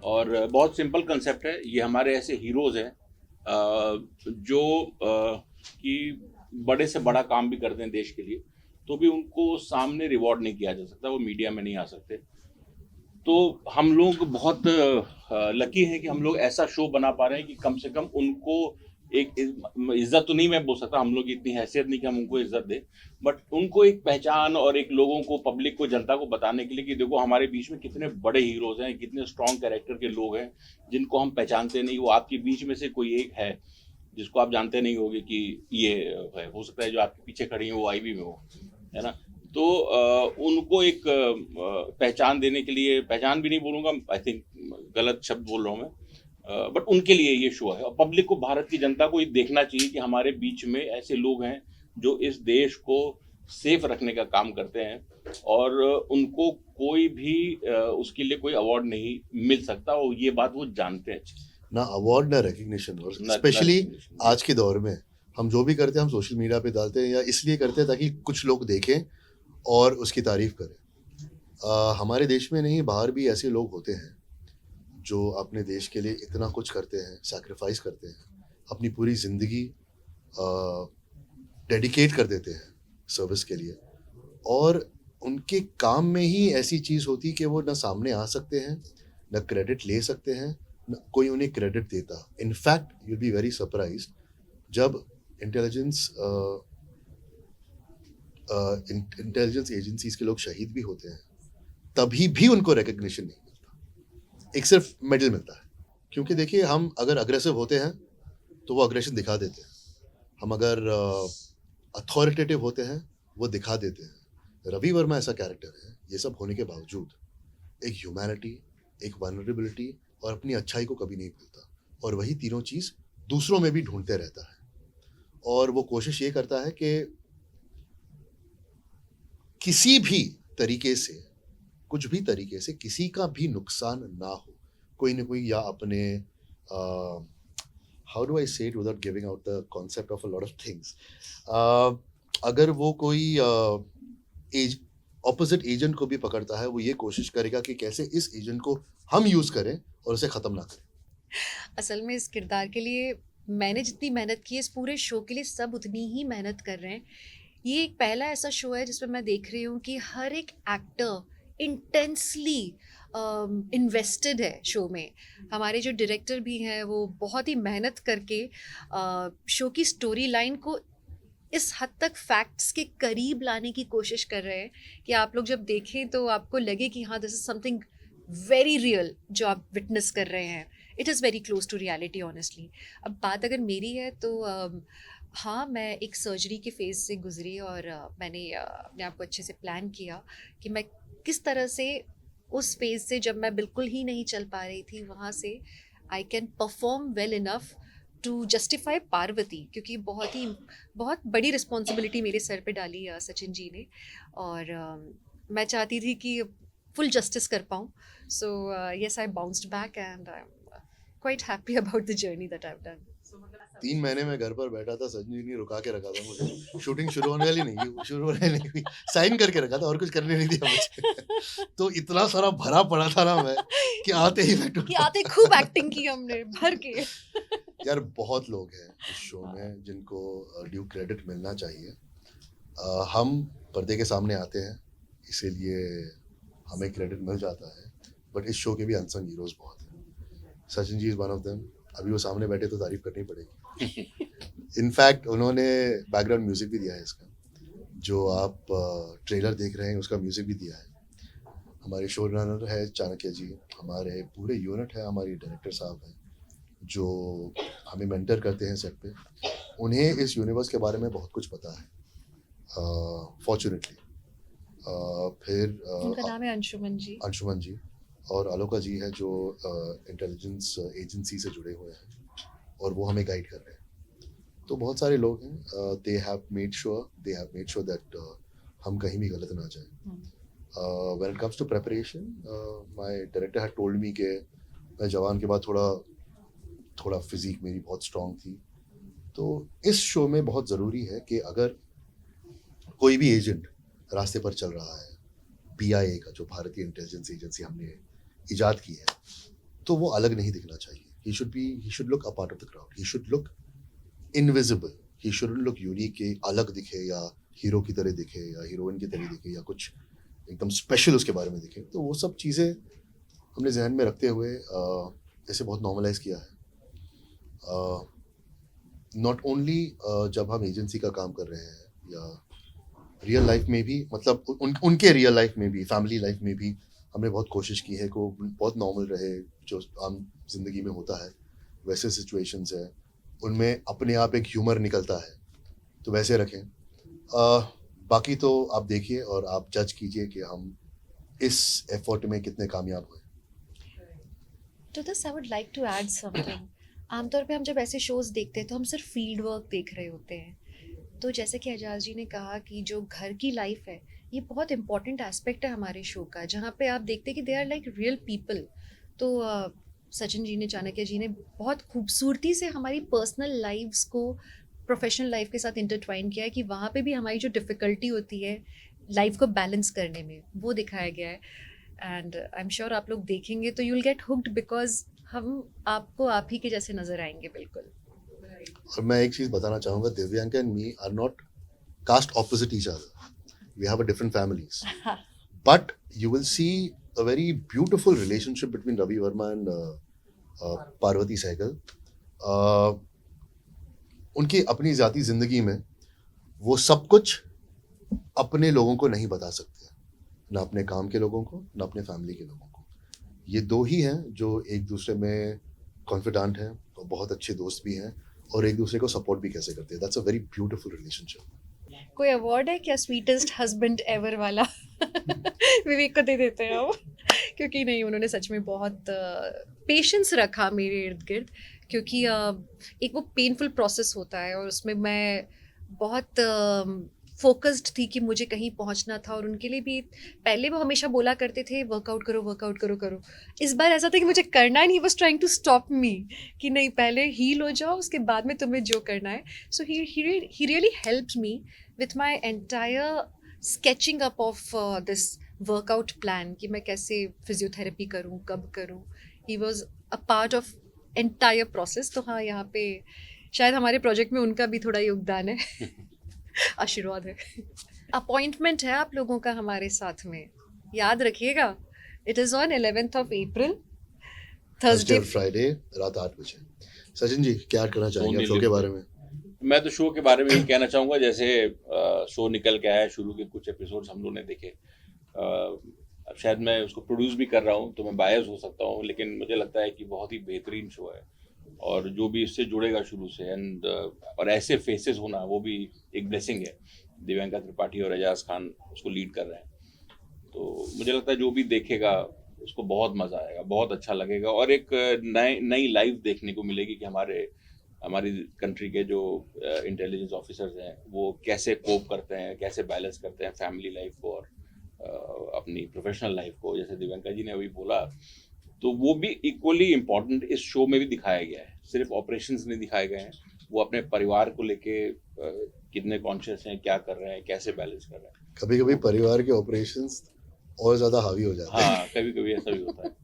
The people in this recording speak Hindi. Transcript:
और बहुत सिंपल कंसेप्ट है। ये हमारे ऐसे हीरोज़ हैं जो कि बड़े से बड़ा काम भी करते हैं देश के लिए, तो भी उनको सामने रिवॉर्ड नहीं किया जा सकता, वो मीडिया में नहीं आ सकते। तो हम लोग बहुत लकी हैं कि हम लोग ऐसा शो बना पा रहे हैं कि कम से कम उनको एक इज्जत तो नहीं मैं बोल सकता, हम लोग की इतनी हैसियत नहीं कि हम उनको इज्जत दें, बट उनको एक पहचान और एक लोगों को, पब्लिक को, जनता को बताने के लिए कि देखो हमारे बीच में कितने बड़े हीरोज हैं, कितने स्ट्रॉन्ग कैरेक्टर के लोग हैं जिनको हम पहचानते नहीं। वो आपके बीच में से कोई एक है जिसको आप जानते नहीं होगे कि ये है, हो सकता है जो आपके पीछे खड़ी है वो आईवी में हो, है ना। तो उनको एक पहचान देने के लिए, पहचान भी नहीं बोलूँगा, आई थिंक गलत शब्द बोल रहा हूँ मैं, बट उनके लिए ये शो है और पब्लिक को, भारत की जनता को ये देखना चाहिए कि हमारे बीच में ऐसे लोग हैं जो इस देश को सेफ रखने का काम करते हैं और उनको कोई भी उसके लिए कोई अवार्ड नहीं मिल सकता और ये बात वो जानते हैं। ना अवार्ड ना रिकग्निशन, और ना स्पेशली recognition। आज के दौर में हम जो भी करते हैं हम सोशल मीडिया पे डालते हैं या इसलिए करते हैं ताकि कुछ लोग देखें और उसकी तारीफ करें। हमारे देश में नहीं, बाहर भी ऐसे लोग होते हैं जो अपने देश के लिए इतना कुछ करते हैं, सैक्रिफाइस करते हैं, अपनी पूरी ज़िंदगी डेडिकेट कर देते हैं सर्विस के लिए, और उनके काम में ही ऐसी चीज़ होती कि वो ना सामने आ सकते हैं, ना क्रेडिट ले सकते हैं, ना कोई उन्हें क्रेडिट देता। In fact you be very surprised, जब इंटेलिजेंस इंटेलिजेंस एजेंसीज के लोग शहीद भी होते हैं तभी भी उनको रिकग्निशन नहीं मिलता, एक सिर्फ मेडल मिलता है। क्योंकि देखिए, हम अगर अग्रेसिव होते हैं तो वो अग्रेशन दिखा देते हैं, हम अगर अथॉरिटेटिव होते हैं वो दिखा देते हैं। रवि वर्मा ऐसा कैरेक्टर है, ये सब होने के बावजूद एक ह्यूमैनिटी, एक वल्नरेबिलिटी और अपनी अच्छाई को कभी नहीं भूलता, और वही तीनों चीज़ दूसरों में भी ढूंढते रहता है। और वो कोशिश ये करता है कि किसी भी तरीके से, कुछ भी तरीके से किसी का भी नुकसान ना हो। कोई ना कोई, या अपने हाउ डू आई से it without giving out the concept of a lot of things, अगर वो कोई ऑपोजिट एजेंट को भी पकड़ता है, वो ये कोशिश करेगा कि कैसे इस एजेंट को हम यूज़ करें और उसे ख़त्म ना करें। असल में इस किरदार के लिए मैंने जितनी मेहनत की है, इस पूरे शो के लिए सब उतनी ही मेहनत कर रहे हैं। ये एक पहला ऐसा शो है जिसमें मैं देख रही हूँ कि हर एक एक्टर इंटेंसली इन्वेस्टेड है शो में। हमारे जो डायरेक्टर भी हैं वो बहुत ही मेहनत करके शो की स्टोरी लाइन को इस हद तक फैक्ट्स के करीब लाने की कोशिश कर रहे हैं कि आप लोग जब देखें तो आपको लगे कि हाँ, this is something very real जो आप विटनेस कर रहे हैं। It is very close to reality honestly. अब बात अगर मेरी है तो हाँ, मैं एक सर्जरी के फेज़ से गुजरी और मैंने अपने आप को अच्छे से प्लान किया कि मैं किस तरह से उस फेज़ से, जब मैं बिल्कुल ही नहीं चल पा रही थी, वहाँ से I can perform well enough to justify Parvati, क्योंकि बहुत बड़ी रिस्पॉन्सिबिलिटी मेरे सर पे डाली सचिन जी ने, और मैं चाहती थी कि फुल जस्टिस कर पाऊँ। So yes, I bounced back and I am quite happy about the journey that I have done. 3 महीने में घर पर बैठा था, संजय ने रुका के रखा था मुझे। शूटिंग शुरू होने वाली नहीं हुई, शुरू होने नहीं हुई, साइन करके रखा था और कुछ करने नहीं दिया मुझे। तो इतना सारा भरा पड़ा था ना मैं, कि आते ही मैं कि आते खूब एक्टिंग की हमने भर के। यार, बहुत लोग हैं इस शो में जिनको ड्यू क्रेडिट मिलना चाहिए। हम पर्दे के सामने आते हैं इसीलिए हमें क्रेडिट मिल जाता है, बट इस शो के भी अनसंग हीरोज बहुत हैं। Sachin ji is one of them. अभी वो सामने बैठे तो तारीफ करनी पड़ेगी। इनफैक्ट उन्होंने बैकग्राउंड म्यूजिक भी दिया है इसका, जो आप ट्रेलर देख रहे हैं उसका म्यूजिक भी दिया है। हमारे शो रनर है चाणक्य जी, हमारे पूरे यूनिट है, हमारी डायरेक्टर साहब हैं जो हमें मेंटर करते हैं सेट पे। उन्हें इस यूनिवर्स के बारे में बहुत कुछ पता है, फॉर्चुनेटली। फिर उनका नाम है अंशुमन जी। अंशुमन जी और आलोका जी है जो इंटेलिजेंस एजेंसी से जुड़े हुए हैं और वो हमें गाइड कर रहे हैं। तो बहुत सारे लोग हैं, they have made sure that हम कहीं भी गलत ना जाए। When it comes to preparation, my director had told me कि मैं जवान के बाद थोड़ा फिजिक मेरी बहुत स्ट्रांग थी। तो इस शो में बहुत ज़रूरी है कि अगर कोई भी एजेंट रास्ते पर चल रहा है, PIA का, जो भारतीय इंटेलिजेंस एजेंसी हमने इजाद की है, तो वो अलग नहीं दिखना चाहिए. He should look a part of the crowd. He should look invisible. He shouldn't look unique कि अलग दिखे या हीरो की तरह दिखे या हीरोइन की तरह दिखे या कुछ एकदम स्पेशल उसके बारे में दिखे. तो वो सब चीज़ें हमने जहन में रखते हुए इसे बहुत नॉर्मलाइज किया है. नॉट ओनली जब हम एजेंसी का काम कर रहे हैं या रियल लाइफ में भी, मतलब उनके रियल लाइफ में भी, फैमिली लाइफ में भी हमने बहुत कोशिश की है कि वो बहुत नॉर्मल रहे, जो आम जिंदगी में होता है वैसे सिचुएशंस है उनमें अपने आप एक ह्यूमर निकलता है, तो वैसे रखें. बाकी तो आप देखिए और आप जज कीजिए कि हम इस एफर्ट में कितने कामयाब हुए. To this I would like to add something. आमतौर पे हम जब ऐसे शोज़ देखते हैं तो हम सिर्फ फील्ड वर्क देख रहे होते हैं. तो जैसे कि एजाज जी ने कहा कि जो घर की लाइफ है ये बहुत इंपॉर्टेंट एस्पेक्ट है हमारे शो का, जहाँ पे आप देखते हैं कि they are like real people. तो सचिन जी ने, चाणक्य जी ने बहुत खूबसूरती से हमारी पर्सनल लाइव्स को प्रोफेशनल लाइफ के साथ इंटरट्वाइन किया है कि वहाँ पे भी हमारी जो डिफ़िकल्टी होती है लाइफ को बैलेंस करने में, वो दिखाया गया है. एंड आई एम श्योर आप लोग देखेंगे तो you will get hooked, because हम आपको आप ही के जैसे नज़र आएंगे. बिल्कुल. और मैं एक चीज़ बताना चाहूँगा, Divyanka and me are not cast opposite each other. We have a different families, but you will see a very beautiful relationship between Ravi Verma and Parvati Sehgal. उनकी अपनी ज़ाती ज़िंदगी में वो सब कुछ अपने लोगों को नहीं बता सकते, ना अपने काम के लोगों को, ना अपने फैमिली के लोगों को. ये दो ही हैं जो एक दूसरे में कॉन्फिडेंट हैं और बहुत अच्छे दोस्त भी हैं और एक दूसरे को सपोर्ट भी कैसे करते हैं. That's a very beautiful relationship. कोई अवार्ड है क्या स्वीटेस्ट हस्बैंड एवर वाला? विवेक को दे देते हैं हम, क्योंकि नहीं, उन्होंने सच में बहुत पेशेंस रखा मेरे इर्द गिर्द, क्योंकि एक वो पेनफुल प्रोसेस होता है और उसमें मैं बहुत फोकस्ड थी कि मुझे कहीं पहुंचना था. और उनके लिए भी पहले वो हमेशा बोला करते थे वर्कआउट करो करो. इस बार ऐसा था कि मुझे करना नहीं, was trying to stop me कि नहीं, पहले हील हो जाओ, उसके बाद में तुम्हें जो करना है. So he really helped me with my entire sketching up of this workout plan कि मैं कैसे फिजियोथेरेपी करूँ, कब करूँ. He was a part of entire process. तो हाँ, यहाँ पे शायद हमारे प्रोजेक्ट में उनका भी थोड़ा योगदान है. आशीर्वाद है. अपॉइंटमेंट है आप लोगों का हमारे साथ में, याद रखिएगा. It is on 11th of April, Thursday Thursday. और फ्राइडे रात 8 बजे. सचिन जी क्या ऐड करना चाहेंगे शो के बारे में? मैं तो शो के बारे में ही कहना चाहूँगा, जैसे शो निकल के आया, शुरू के कुछ एपिसोड्स हम लोगों ने देखे. अब शायद मैं उसको प्रोड्यूस भी कर रहा हूँ तो मैं बायस हो सकता हूँ, लेकिन मुझे लगता है कि बहुत ही बेहतरीन शो है और जो भी इससे जुड़ेगा शुरू से एंड और ऐसे फेसेस होना वो भी एक ब्लेसिंग है. दिव्यांका त्रिपाठी और एजाज खान उसको लीड कर रहे हैं, तो मुझे लगता है जो भी देखेगा उसको बहुत मज़ा आएगा, बहुत अच्छा लगेगा और एक नई लाइफ देखने को मिलेगी कि हमारी कंट्री के जो इंटेलिजेंस ऑफिसर्स हैं वो कैसे कोप करते हैं, कैसे बैलेंस करते हैं फैमिली लाइफ को और अपनी प्रोफेशनल लाइफ को. जैसे दिव्यांका जी ने अभी बोला, तो वो भी इक्वली इम्पोर्टेंट इस शो में भी दिखाया गया है. सिर्फ ऑपरेशंस नहीं दिखाए गए हैं, वो अपने परिवार को लेके कितने कॉन्शियस हैं, क्या कर रहे हैं, कैसे बैलेंस कर रहे हैं. कभी कभी परिवार के ऑपरेशंस और ज़्यादा हावी हो जाते हैं. हाँ, कभी कभी ऐसा भी होता है.